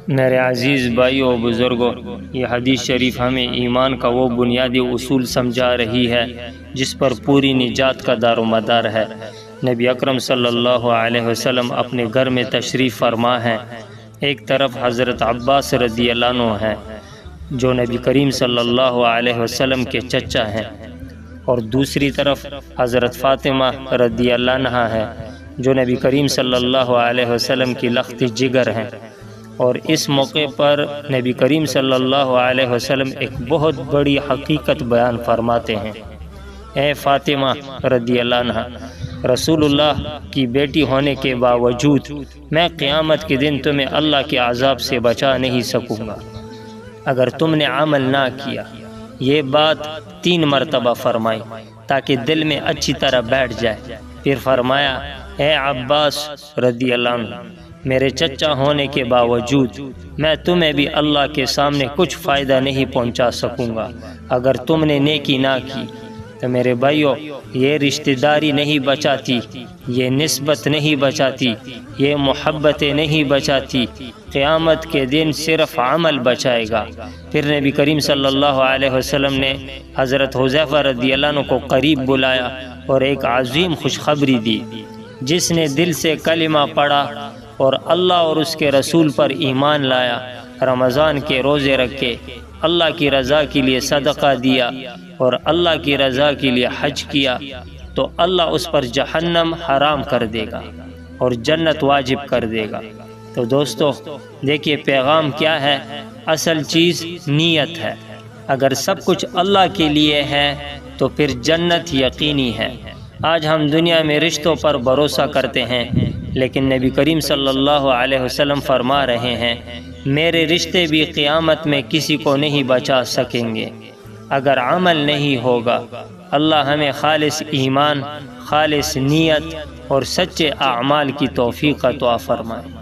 میرے عزیز بھائیوں و بزرگوں، یہ حدیث شریف ہمیں ایمان کا وہ بنیادی اصول سمجھا رہی ہے جس پر پوری نجات کا دار و مدار ہے۔ نبی اکرم صلی اللہ علیہ وسلم اپنے گھر میں تشریف فرما ہیں۔ ایک طرف حضرت عباس رضی اللہ عنہ ہیں جو نبی کریم صلی اللہ علیہ وسلم کے چچا ہیں، اور دوسری طرف حضرت فاطمہ رضی اللہ عنہا ہے جو نبی کریم صلی اللہ علیہ وسلم کی لخت جگر ہیں۔ اور اس موقع پر نبی کریم صلی اللہ علیہ وسلم ایک بہت بڑی حقیقت بیان فرماتے ہیں۔ اے فاطمہ رضی اللہ عنہا، رسول اللہ کی بیٹی ہونے کے باوجود میں قیامت کے دن تمہیں اللہ کے عذاب سے بچا نہیں سکوں گا اگر تم نے عمل نہ کیا۔ یہ بات 3 مرتبہ فرمائی تاکہ دل میں اچھی طرح بیٹھ جائے۔ پھر فرمایا، اے عباس رضی اللہ عنہ، میرے چچا ہونے کے باوجود میں تمہیں بھی اللہ کے سامنے کچھ فائدہ نہیں پہنچا سکوں گا اگر تم نے نیکی نہ کی۔ تو میرے بھائیوں، یہ رشتہ داری نہیں بچاتی، یہ نسبت نہیں بچاتی، یہ محبتیں نہیں بچاتی۔ قیامت کے دن صرف عمل بچائے گا۔ پھر نبی کریم صلی اللہ علیہ وسلم نے حضرت حذیفہ رضی اللہ عنہ کو قریب بلایا اور ایک عظیم خوشخبری دی۔ جس نے دل سے کلمہ پڑھا اور اللہ اور اس کے رسول پر ایمان لایا، رمضان کے روزے رکھے، اللہ کی رضا کے لیے صدقہ دیا اور اللہ کی رضا کے لیے حج کیا، تو اللہ اس پر جہنم حرام کر دے گا اور جنت واجب کر دے گا۔ تو دوستو دیکھیے پیغام کیا ہے؟ اصل چیز نیت ہے۔ اگر سب کچھ اللہ کے لیے ہے تو پھر جنت یقینی ہے۔ آج ہم دنیا میں رشتوں پر بھروسہ کرتے ہیں، لیکن نبی کریم صلی اللہ علیہ وسلم فرما رہے ہیں، میرے رشتے بھی قیامت میں کسی کو نہیں بچا سکیں گے اگر عمل نہیں ہوگا۔ اللہ ہمیں خالص ایمان، خالص نیت اور سچے اعمال کی توفیق عطا فرمائے۔